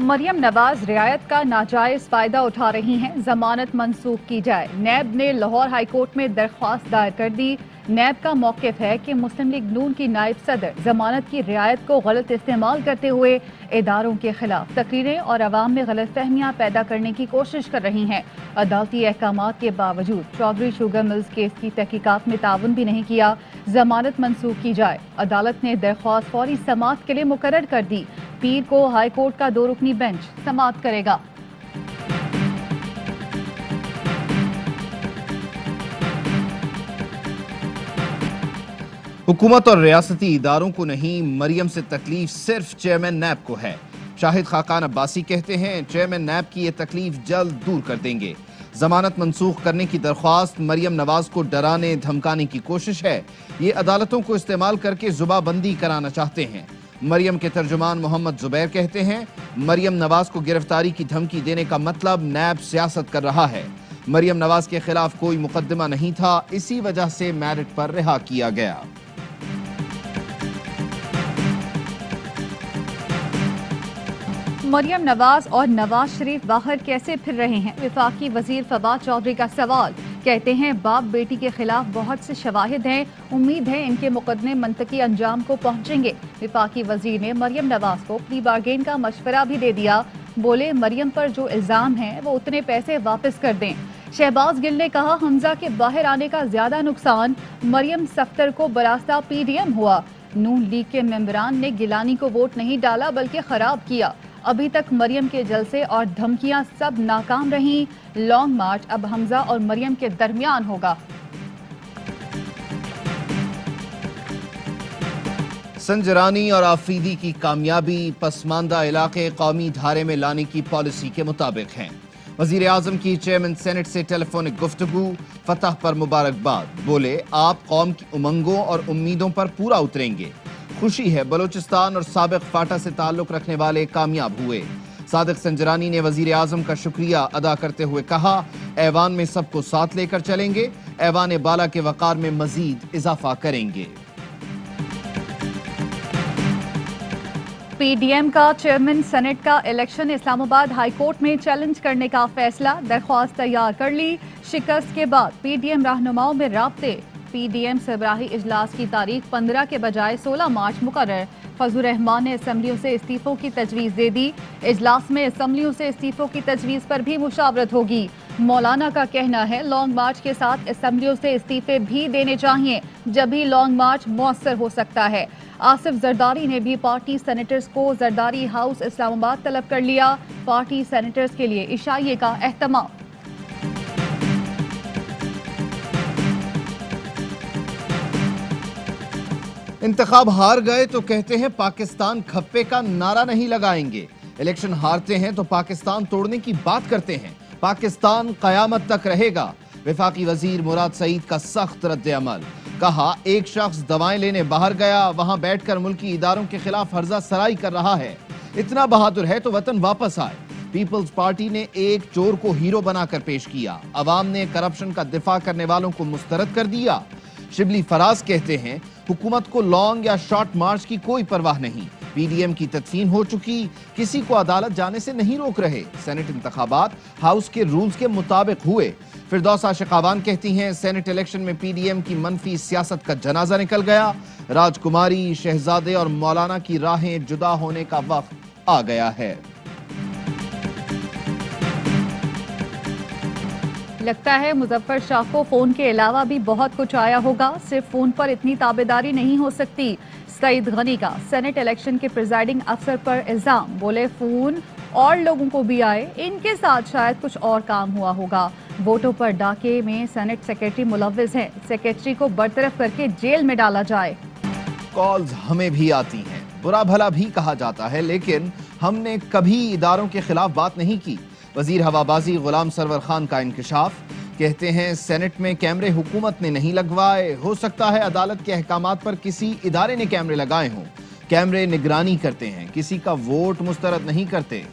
मरियम नवाज रियायत का नाजायज फायदा उठा रही हैं, जमानत मंसूख की जाए। नैब ने लाहौर हाई कोर्ट में दरख्वास्त दायर कर दी। नैब का मौक़िफ़ है कि मुस्लिम लीग नून की नायब सदर जमानत की रियायत को गलत इस्तेमाल करते हुए इदारों के खिलाफ तकरीरें और अवाम में गलत फहमियाँ पैदा करने की कोशिश कर रही हैं। अदालती अहकामात के बावजूद चौधरी शुगर मिल्स केस की तहकीकात में ताउन भी नहीं किया। जमानत मंसूख की जाए। अदालत ने दरख्वास्त फौरी समाअत के लिए मुकर्रर कर दी। पीर को हाई कोर्ट का 2 रुकनी बेंच समाअत करेगा। हुकूमत और रियासती इदारों को नहीं, मरियम से तकलीफ सिर्फ चेयरमैन नैब को है। शाहिद खाकान अब्बासी कहते हैं चेयरमैन नैब की ये तकलीफ जल्द दूर कर देंगे। जमानत मंसूख करने की दरख्वास्त मरियम नवाज को डराने धमकाने की कोशिश है। ये अदालतों को इस्तेमाल करके जुबाबंदी कराना चाहते हैं। मरियम के तर्जुमान मोहम्मद जुबैर कहते हैं मरियम नवाज को गिरफ्तारी की धमकी देने का मतलब नैब सियासत कर रहा है। मरियम नवाज के खिलाफ कोई मुकदमा नहीं था, इसी वजह से मेरिट पर रिहा किया गया। मरियम नवाज और नवाज शरीफ बाहर कैसे फिर रहे हैं? वफाकी वजीर फवाद चौधरी का सवाल। कहते हैं बाप बेटी के खिलाफ बहुत से शवाहिद हैं, उम्मीद है इनके मुकदमे मंतकी अंजाम को पहुंचेंगे। वफाकी वजीर ने मरियम नवाज को प्ली बार्गेन का मशवरा भी दे दिया। बोले मरियम पर जो इल्जाम है वो उतने पैसे वापस कर दें। शहबाज गिल ने कहा हमजा के बाहर आने का ज्यादा नुकसान मरियम सफ्तर को बरास्ता पीडीएम हुआ। नून लीग के मेंबरान ने गिलानी को वोट नहीं डाला बल्कि खराब किया। अभी तक मरियम के जलसे और धमकियां सब नाकाम रहीं। लॉन्ग मार्च अब हमजा और मरियम के दरमियान होगा। संजरानी और आफरीदी की कामयाबी पसमानदा इलाके कौमी धारे में लाने की पॉलिसी के मुताबिक हैं। वजीर आजम की चेयरमैन सेनेट से टेलीफोनिक गुफ्तगू, फतह पर मुबारकबाद। बोले आप कौम की उमंगों और उम्मीदों पर पूरा उतरेंगे। खुशी है बलोचिस्तान और साबिक फाटा से ताल्लुक रखने वाले कामयाब हुए। सादिक संजरानी ने वजीर आजम का शुक्रिया अदा करते हुए कहा ऐवान में सबको साथ लेकर चलेंगे, ऐवान बाला के वकार में मजीद इजाफा करेंगे। पीडीएम का चेयरमैन सेनेट का इलेक्शन इस्लामाबाद हाई कोर्ट में चैलेंज करने का फैसला। दरख्वास्त तैयार कर ली। शिकस्त के बाद पीडीएम रहनुमाओं में राब्ते। पीडीएम सरबराही इजलास की तारीख 15 के बजाय 16 मार्च मुकर्रर। फजलुर रहमान ने असम्बलियों से इस्तीफों की तजवीज़ दे दी। इजलास में असम्बलियों से इस्तीफों की तजवीज़ पर भी मुशावरत होगी। मौलाना का कहना है लॉन्ग मार्च के साथ असम्बलियों से इस्तीफे भी देने चाहिए, जब भी लॉन्ग मार्च मौसर हो सकता है। आसिफ जरदारी ने भी पार्टी सेनेटर्स को जरदारी हाउस इस्लामाबाद तलब कर लिया। पार्टी सेनेटर्स के लिए इशाइये का एहतमाम। इंतखाब हार गए तो कहते हैं पाकिस्तान खप्पे का नारा नहीं लगाएंगे। इलेक्शन हारते हैं तो पाकिस्तान तोड़ने की बात करते हैं। पाकिस्तान कयामत तक रहेगा। वफाकी वजीर मुराद सईद का सख्त रद्द अमल। कहा एक शख्स दवाएं लेने बाहर गया, वहां बैठकर मुल्की इदारों के खिलाफ हर्जा सराई कर रहा है। इतना बहादुर है तो वतन वापस आए। पीपल्स पार्टी ने एक चोर को हीरो बनाकर पेश किया। अवाम ने करप्शन का दिफा करने वालों को मुस्तरद कर दिया। शिबली फराज कहते हैं हुकूमत को लॉन्ग या शॉर्ट मार्च की कोई परवाह नहीं। पीडीएम की तदफीन हो चुकी, किसी को अदालत जाने से नहीं रोक रहे। सेनेट इंतखाबात हाउस के रूल्स के मुताबिक हुए। फिरदौसा शिकावान कहती हैं सेनेट इलेक्शन में पीडीएम की मनफी सियासत का जनाजा निकल गया। राजकुमारी, शहजादे और मौलाना की राहें जुदा होने का वक्त आ गया है। लगता है मुजफ्फर शाह को फोन के अलावा भी बहुत कुछ आया होगा। सिर्फ फोन पर इतनी ताबेदारी नहीं हो सकती। सईद गनी का सेनेट इलेक्शन के प्रिजाइडिंग अफसर पर इल्जाम। बोले फोन और लोगों को भी आए, इनके साथ शायद कुछ और काम हुआ होगा। वोटों पर डाके में सेनेट सेक्रेटरी मुलव्विस हैं। सेक्रेटरी को बरतरफ करके जेल में डाला जाए। कॉल्स हमें भी आती हैं, बुरा भला भी कहा जाता है, लेकिन हमने कभी इदारों के खिलाफ बात नहीं की। वजीर हवाबाजी गुलाम सरवर खान का इंकशाफ। कहते हैं सेनेट में कैमरे हुकूमत ने नहीं लगवाए। हो सकता है अदालत के अहकामात पर किसी इदारे ने कैमरे लगाए हों। कैमरे निगरानी करते हैं, किसी का वोट मुस्तरद नहीं करते।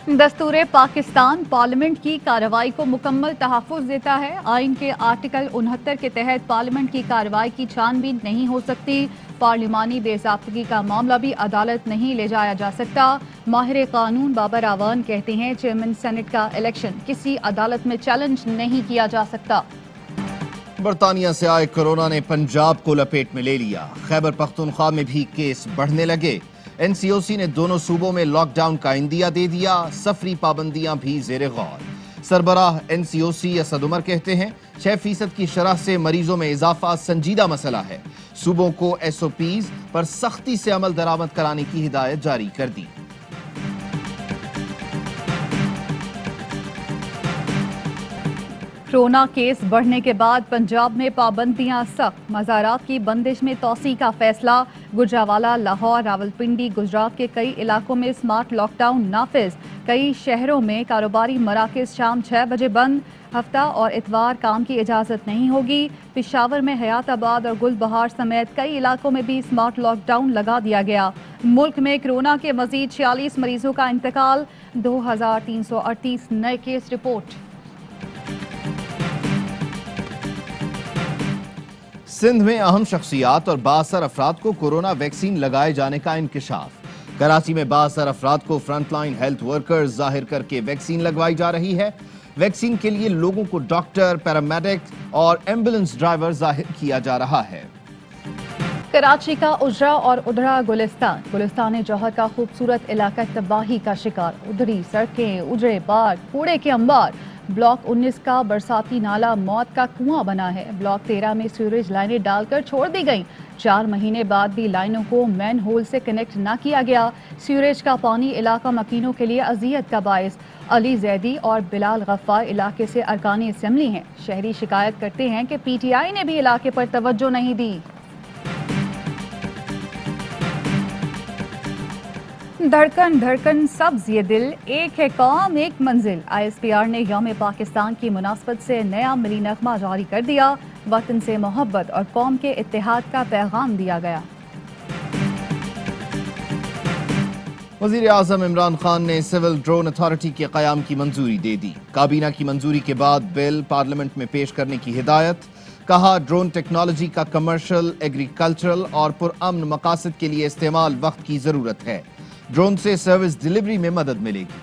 दस्तूर पाकिस्तान पार्लियामेंट की कार्रवाई को मुकम्मल तहफ़्फ़ुज़ देता है। आइन के आर्टिकल 69 के तहत पार्लियामेंट की कार्रवाई की छानबीन नहीं हो सकती। पार्लिमानी बेज़ाब्तगी का मामला भी अदालत नहीं ले जाया जा सकता। माहिर कानून बाबर आवान कहते हैं चेयरमैन सेनेट का इलेक्शन किसी अदालत में चैलेंज नहीं किया जा सकता। बरतानिया से आए कोरोना ने पंजाब को लपेट में ले लिया। खैबर पख्तूनख्वा में भी केस बढ़ने लगे। एनसीओसी ने दोनों सूबों में लॉकडाउन का इंदिया दे दिया। सफरी पाबंदियां भी ज़ेरे गौर। सरबराह एनसीओसी असद उमर कहते हैं 6% की शरह से मरीजों में इजाफा संजीदा मसला है। सूबों को एसओपीज पर सख्ती से अमल दरामद कराने की हिदायत जारी कर दी। कोरोना केस बढ़ने के बाद पंजाब में पाबंदियां सख्त। मज़ारात की बंदिश में तोसी का फैसला। गुजरावाला, लाहौर, रावलपिंडी, गुजरात के कई इलाकों में स्मार्ट लॉकडाउन नाफिज। कई शहरों में कारोबारी मराकज़ शाम 6 बजे बंद। हफ्ता और इतवार काम की इजाज़त नहीं होगी। पेशावर में हयाताबाद और गुलबहार समेत कई इलाकों में भी स्मार्ट लॉकडाउन लगा दिया गया। मुल्क में कोरोना के मजीद 46 मरीजों का इंतकाल। 2338 नए केस रिपोर्ट। सिंध में अहम शख्सियात और बाअसर अफराद को कोरोना वैक्सीन लगाए जाने का इंकिशाफ। कराची में बाअसर अफराद को फ्रंटलाइन हेल्थ वर्कर्स जाहिर करके वैक्सीन लगवाई जा रही है। वैक्सीन के लिए लोगों को डॉक्टर, पैरामेडिक और एम्बुलेंस ड्राइवर जाहिर किया जा रहा है। कराची का उजरा और उधरा गुलिस्तान जौहर का खूबसूरत इलाका तबाही का शिकार। उधरी सड़कें, उजरे बाग, कूड़े के अंबार। ब्लॉक 19 का बरसाती नाला मौत का कुआं बना है। ब्लॉक 13 में सीवरेज लाइनें डालकर छोड़ दी गईं। 4 महीने बाद भी लाइनों को मैन होल से कनेक्ट न किया गया। सीवरेज का पानी इलाका मकीनों के लिए अजियत का बायस। अली जैदी और बिलाल गफ्फार इलाके से अरकानी असेंबली हैं। शहरी शिकायत करते हैं कि पीटीआई ने भी इलाके पर तवज्जो नहीं दी। धड़कन धड़कन सब्ज ये दिल, एक है कौम एक मंजिल। आईएसपीआर ने यौम पाकिस्तान की मुनासबत से नया मिली नगमा जारी कर दिया। वतन से मोहब्बत और कौम के इत्तेहाद का पैगाम दिया गया। वज़ीर आज़म इमरान खान ने सिविल ड्रोन अथॉरिटी के क़याम की मंजूरी दे दी। काबीना की मंजूरी के बाद बिल पार्लियामेंट में पेश करने की हिदायत। कहा ड्रोन टेक्नोलॉजी का कमर्शियल, एग्रीकल्चरल और पुरअमन मकासद के लिए इस्तेमाल वक्त की ज़रूरत है। ड्रोन से सर्विस डिलीवरी में मदद मिलेगी।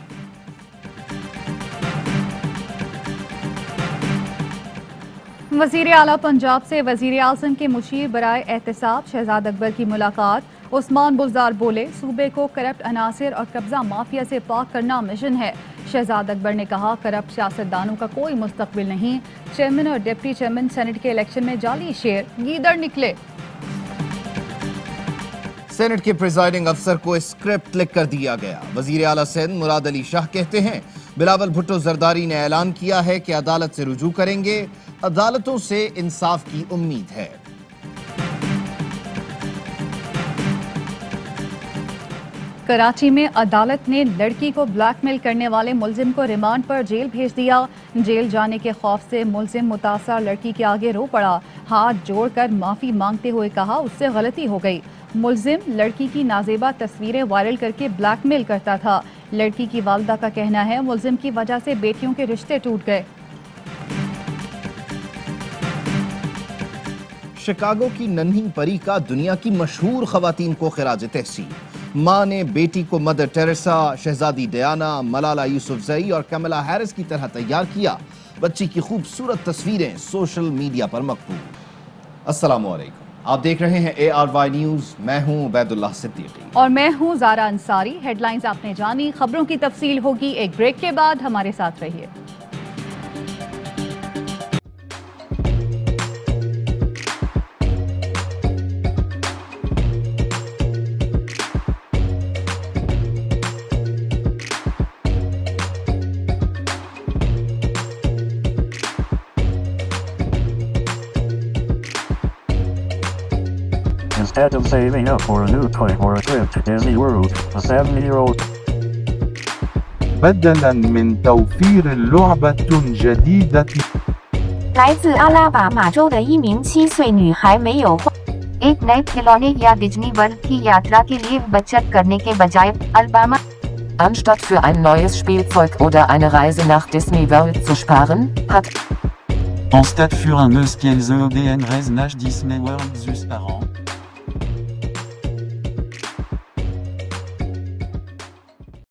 वज़ीर आला पंजाब से वज़ीर आज़म के मुशीर बराए एहतसाब शहजाद अकबर की मुलाकात। उस्मान बुज़दार बोले सूबे को करप्ट अनासिर और कब्जा माफिया से पाक करना मिशन है। शहजाद अकबर ने कहा करप्ट सियासतदानों का कोई मुस्तकबिल नहीं। चेयरमैन और डिप्टी चेयरमैन सेनेट के इलेक्शन में जाली शेर गीदड़ निकले। सेनेट के प्रिजाइडिंग अफसर को स्क्रिप्ट लिख कर दिया गया। वजीर आला सिंध मुराद अली शाह कहते हैं बिलावल भुट्टो जरदारी ने ऐलान किया है कि अदालत से रुजू करेंगे। अदालतों से इंसाफ की उम्मीद है। कराची में अदालत ने लड़की को ब्लैकमेल करने वाले मुलजिम को रिमांड पर जेल भेज दिया। जेल जाने के खौफ से मुलजिम मुतासर लड़की के आगे रो पड़ा। हाथ जोड़कर माफी मांगते हुए कहा उससे गलती हो गई। मुलजिम लड़की की नाजेबा तस्वीरें वायरल करके ब्लैकमेल करता था। लड़की की वालिदा का कहना है मुलजिम की वजह से बेटियों के रिश्ते टूट गए। शिकागो की नन्ही परी का दुनिया की मशहूर खवातीन को खिराज तहसीन। मां ने बेटी को मदर टेरेसा, शहजादी डियाना, मलाला यूसुफजई और कमला हैरिस की तरह तैयार किया। बच्ची की खूबसूरत तस्वीरें सोशल मीडिया पर मकबूल। अस्सलाम वालेकुम, आप देख रहे हैं ARY न्यूज। मैं हूं उबैदुल्लाह सिद्दीकी और मैं हूं ज़ारा अंसारी। हेडलाइंस आपने जानी, खबरों की तफसील होगी एक ब्रेक के बाद। हमारे साथ रहिए। Instead of saving up for a new toy or a trip to Disney World, a 7-year-old بدلاً من توفير لعبة جديدة 来自阿拉巴马州的一名7岁女孩没有花 एक नए खिलौने या डिज्नी वर्ल्ड की यात्रा के लिए बचत करने के बजाय Alabama Anstatt für ein neues Spielzeug oder eine Reise nach Disney World zu sparen, hat En stade für un neus kiel zoodn reis nach Disney World zus par an.